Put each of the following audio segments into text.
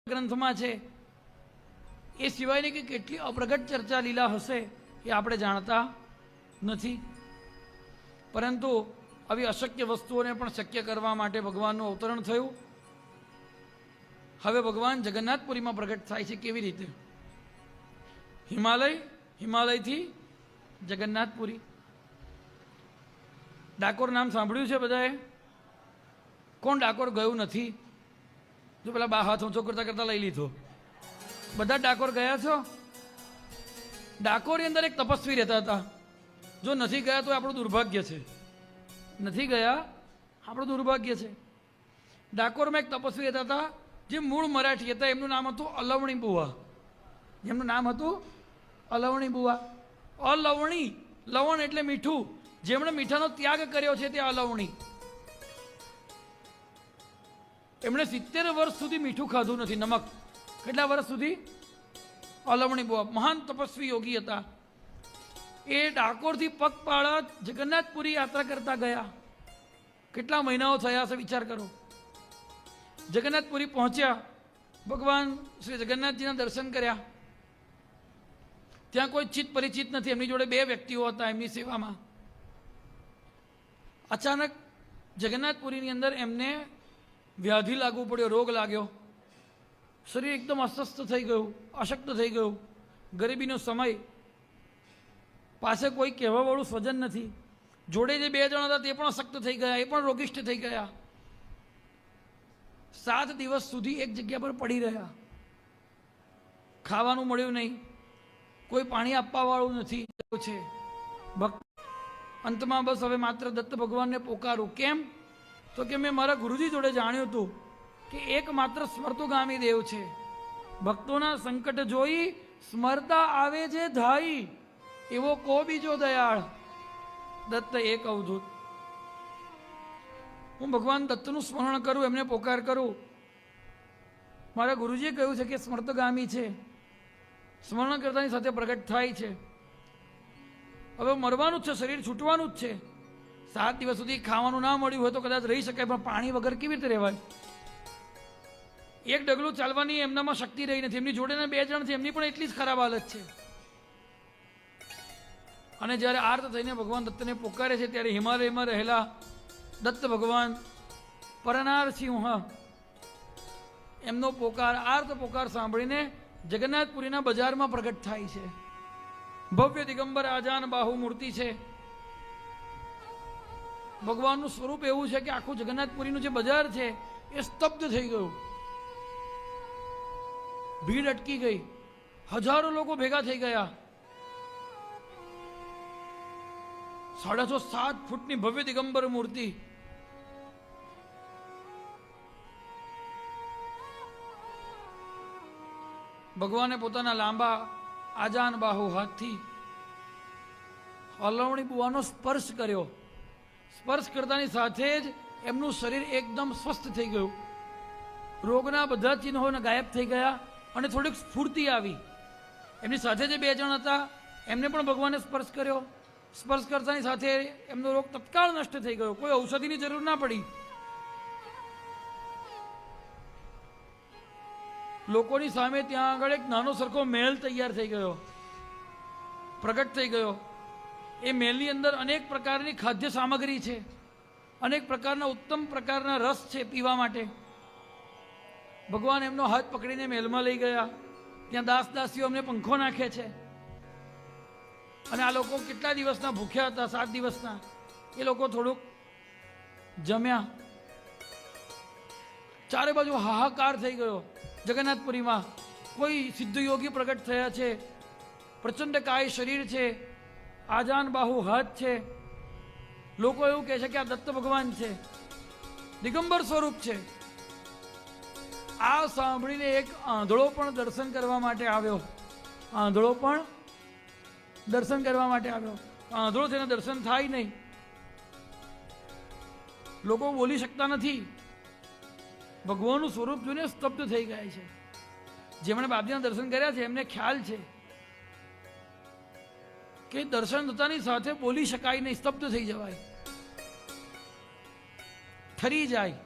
ગ્રંથમાં છે એ સિવાયની કે કેટલી અપ્રગટ ચર્ચા લીલા હશે એ આપણે જાણતા નથી, પરંતુ આવી અશક્ય વસ્તુઓને પણ શક્ય કરવા માટે ભગવાનનું અવતરણ થયું. હવે ભગવાન જગન્નાથપુરીમાં પ્રગટ થાય છે. કેવી રીતે? હિમાલયથી જગન્નાથપુરી. ડાકોર નામ સાંભળ્યું છે બધાએ? કોણ ડાકોર ગયું નથી? જો પેલા બા હાથ ઊંચો કરતા કરતા લઈ લીધો. બધા ડાકોર ગયા છો? ડાકોરની અંદર એક તપસ્વી રહેતા હતા. જો નથી ગયા તો આપણું દુર્ભાગ્ય છે. નથી ગયા આપણું દુર્ભાગ્ય છે. ડાકોરમાં એક તપસ્વી રહેતા હતા જે મૂળ મરાઠી હતા. એમનું નામ હતું અલવણી બુવા. એમનું નામ હતું અલવણી બુવા. અલવણી, લવણ એટલે મીઠું. જેમણે મીઠાનો ત્યાગ કર્યો છે તે અલવણી. એમણે 70 વર્ષ સુધી મીઠું ખાધું નથી, નમક. કેટલા વર્ષ સુધી? અલવણી બુવા મહાન તપસ્વી યોગી હતા. એ ડાકોરથી પગપાળા જગન્નાથપુરી યાત્રા કરતા ગયા. કેટલા મહિનાઓ થયા હશે વિચાર કરો. જગન્નાથપુરી પહોંચ્યા, ભગવાન શ્રી જગન્નાથજીના દર્શન કર્યા. ત્યાં કોઈ ચિત પરિચિત નથી. એમની જોડે 2 વ્યક્તિઓ હતા એમની સેવામાં. અચાનક જગન્નાથપુરીની અંદર એમને વ્યાધિ લાગવું પડ્યો, રોગ લાગ્યો. શરીર એકદમ અસ્વસ્થ થઈ ગયું, અશક્ત થઈ ગયું. ગરીબીનો સમય, પાસે કોઈ કહેવાવાળું સ્વજન નથી. જોડે જે 2 જણ હતા તે પણ અશક્ત થઈ ગયા, એ પણ રોગિષ્ઠ થઈ ગયા. 7 દિવસ સુધી એક જગ્યા પર પડી રહ્યા. ખાવાનું મળ્યું નહીં, કોઈ પાણી આપવાવાળું નથી છે. ભક્ત અંતમાં બસ હવે માત્ર દત્ત ભગવાનને પોકારું. કેમ? તો કે મેં મારા ગુરુજી જોડે જાણ્યું હતું કે એકમાત્ર સ્મર્તોગામી દેવ છે. ભક્તોના સંકટ જોઈ સ્મરતા આવે છે ધાઈ, એવો કો બીજો દયાળ દત્ત એક અવધૂત. હું ભગવાન દત્તનું સ્મરણ કરું, એમને પોકાર કરું. મારા ગુરુજીએ કહ્યું છે કે સ્મર્તગામી છે, સ્મરણ કરતાની સાથે પ્રગટ થાય છે. હવે મરવાનું જ છે, શરીર છૂટવાનું જ છે. 7 દિવસ સુધી ખાવાનું ના મળ્યું હોય તો કદાચ રહી શકાય, પણ પાણી વગર કેવી રીતે રહેવાય? એક ડગલું ચાલવાની એમનામાં શક્તિ રહી નથી. એમની જોડેના 2 જણ છે, એમની પણ એટલી જ ખરાબ હાલત છે. અને જ્યારે આર્ત થઈને ભગવાન દત્તને પોકારે છે ત્યારે હિમાલયમાં રહેલા દત્ત ભગવાન પરનાર સિંહ એમનો પોકાર, આર્ત પોકાર સાંભળીને જગન્નાથપુરીના બજારમાં પ્રગટ થાય છે. ભવ્ય દિગંબર આજાન બાહુ મૂર્તિ છે. ભગવાનનું સ્વરૂપ એવું છે કે આખું જગન્નાથપુરીનું જે બજાર છે એ સ્તબ્ધ થઈ ગયું. ભીડ અટકી ગઈ. હજારો લોકો ભેગા થઈ ગયા. 6.5-7 ફૂટની ભવ્ય દિગંબર મૂર્તિ. ભગવાને પોતાના લાંબા આજાન બાહુ હાથથી અલવણી બુવાનો સ્પર્શ કર્યો. સ્પર્શ કરતાની સાથે જ એમનું શરીર એકદમ સ્વસ્થ થઈ ગયું. રોગના બધા ચિહ્નો ગાયબ થઈ ગયા અને થોડીક સ્ફૂર્તિ આવી. એમની સાથે જે 2 જણ હતા એમને પણ ભગવાને સ્પર્શ કર્યો. સ્પર્શ કરતાની સાથે એમનો રોગ તત્કાળ નષ્ટ થઈ ગયો. કોઈ ઔષધિની જરૂર ના પડી. લોકોની સામે ત્યાં આગળ એક નાનો સરખો મહેલ તૈયાર થઈ ગયો, પ્રગટ થઈ ગયો. એ મહેલની અંદર અનેક પ્રકારની ખાદ્ય સામગ્રી છે, અનેક પ્રકારના ઉત્તમ પ્રકારના રસ છે પીવા માટે. ભગવાન એમનો હાથ પકડીને મહેલમાં લઈ ગયા. ત્યાં દાસ દાસીઓ અમને પંખો નાખે છે. અને આ લોકો કેટલા દિવસના ભૂખ્યા હતા, 7 દિવસના. એ લોકો થોડુંક જમ્યા. ચારે બાજુ હાહાકાર થઈ ગયો. જગન્નાથપુરીમાં કોઈ સિદ્ધ યોગી પ્રગટ થયા છે. પ્રચંડ કાય શરીર છે, આજાન બાહુ હાથ છે. લોકો એવું કહે છે કે આ દત્ત ભગવાન છે, દિગંબર સ્વરૂપ છે. આ સાંભળીને એક આંધળો પણ દર્શન કરવા માટે આવ્યો. આંધળો પણ દર્શન કરવા માટે આવ્યો. આંધળો થઈને દર્શન થાય નહીં. લોકો બોલી શકતા નથી. ભગવાનનું સ્વરૂપ જોઈને સ્તબ્ધ થઈ ગયા છે. જેમણે બાપજીના દર્શન કર્યા છે એમને ખ્યાલ છે કે દર્શન થતાની સાથે બોલી શકાય નહીં, સ્તબ્ધ થઈ જવાય, ઠરી જાય.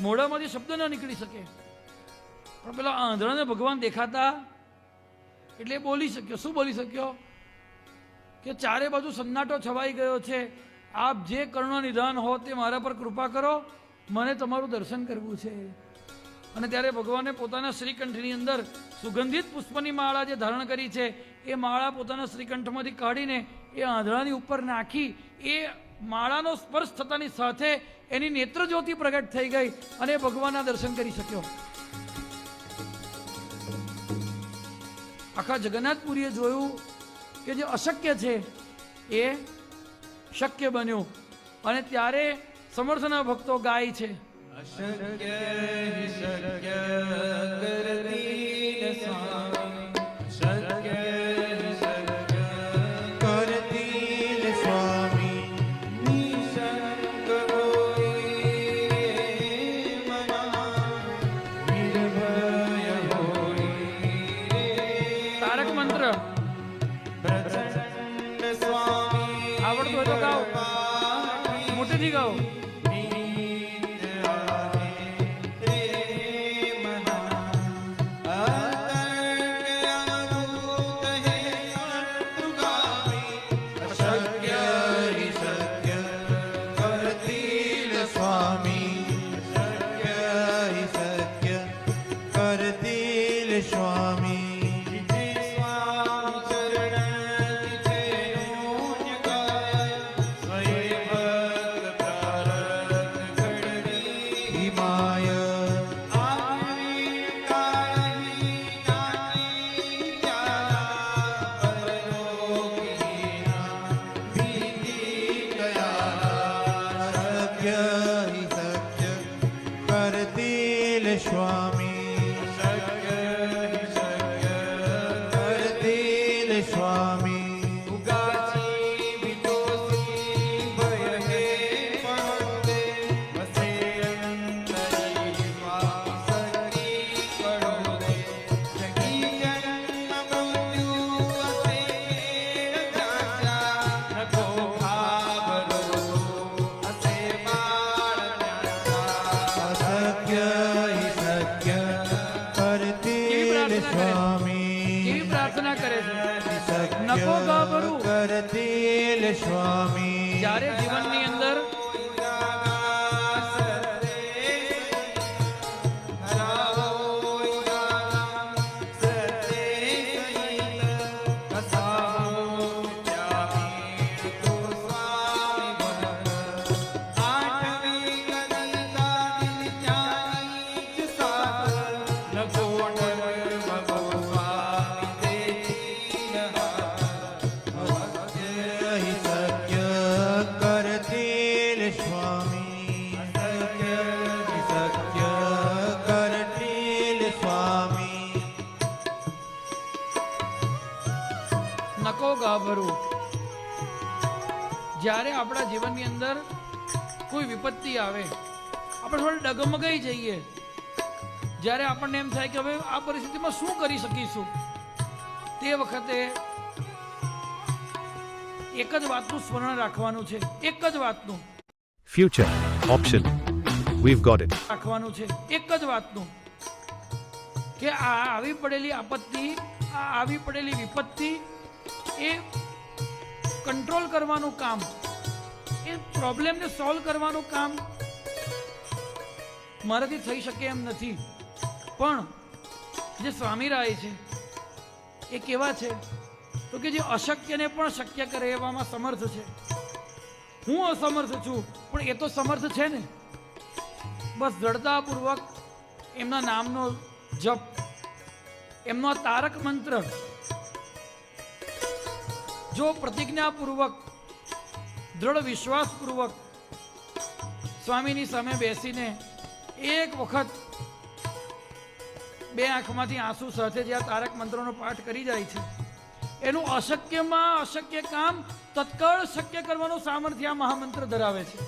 મોઢામાંથી શબ્દ ન નીકળી શકે. પણ પેલા આંધળાને ભગવાન દેખાતા એટલે બોલી શક્યો. શું બોલી શક્યો? કે ચારે બાજુ સન્નાટો છવાઈ ગયો છે, આપ જે કરુણા નિધાન હો તે મારા પર કૃપા કરો, મને તમારું દર્શન કરવું છે. અને ત્યારે ભગવાને પોતાના શ્રીકંઠની અંદર સુગંધિત પુષ્પની માળા જે ધારણ કરી છે એ માળા પોતાના શ્રીકંઠમાંથી કાઢીને એ આંધળાની ઉપર નાખી. એ માળાનો સ્પર્શ થતાની સાથે એની નેત્ર જ્યોતિ પ્રગટ થઈ ગઈ અને ભગવાનના દર્શન કરી શક્યો. આખા જગન્નાથપુરીએ જોયું કે જે અશક્ય છે એ શક્ય બન્યું. અને ત્યારે સમર્થના ભક્તો ગાય છે, અશક્ય હિ શક્ય કરતીલ સ્વામી, શક્ય હિ શક્ય કરતીલ સ્વામી, નિશંક હોઈ મના નિર્ભય હોઈ. તારક મંત્ર પ્રચંડ સ્વામી આવડતું હોય તો ગાઓ, મોટેથી ગાઓ. જ્યારે જીવનની અંદર જ્યારે આપણા જીવનની અંદર કોઈ વિપત્તિ આવે, આપણે થોડા ડગમગાઈ જઈએ, જ્યારે આપણને એમ થાય કે હવે આ પરિસ્થિતિમાં શું કરી શકીશું, તે વખતે એક જ વાતનું સ્મરણ રાખવાનું છે. એક જ વાતનું future option, we've got it. રાખવાનું છે. એક જ વાતનું કે આ આવી પડેલી આપત્તિ, આ આવી પડેલી વિપત્તિ એ કંટ્રોલ કરવાનું કામ, એ પ્રોબ્લેમને સોલ્વ કરવાનું કામ મારાથી થઈ શકે એમ નથી. પણ જે સ્વામીરાય છે એ કેવા છે તો કે જે અશક્યને પણ શક્ય કરે એવામાં સમર્થ છે. હું અસમર્થ છું પણ એ તો સમર્થ છે ને. બસ દ્રઢતાપૂર્વક એમના નામનો જપ, એમનો તારક મંત્ર જો પ્રતિજ્ઞાપૂર્વક દ્રઢ વિશ્વાસપૂર્વક સ્વામીની સામે બેસીને એક વખત બે આંખમાંથી આંસુ સાથે જે આ તારક મંત્રનો પાઠ કરી જાય છે, એનું અશક્યમાં અશક્ય કામ તત્કાળ શક્ય કરવાનું સામર્થ્ય આ મહામંત્ર ધરાવે છે.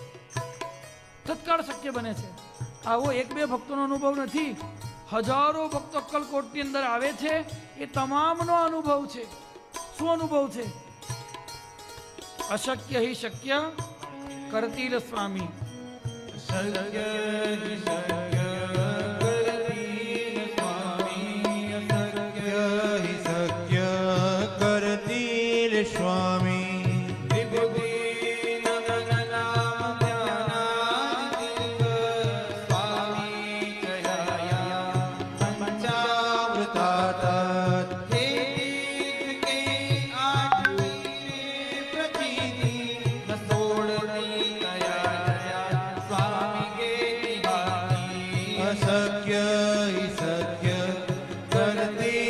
તત્કાળ શક્ય બને છે. આવો એક બે ભક્તોનો અનુભવ નથી, હજારો ભક્તો અક્કલકોટની અંદર આવે છે, એ તમામનો અનુભવ છે. શું અનુભવ છે? અશક્ય હિ શક્ય કરતીલ સ્વામી. શક્ય હિ શક્ય કરતીલ સ્વામી. કરતી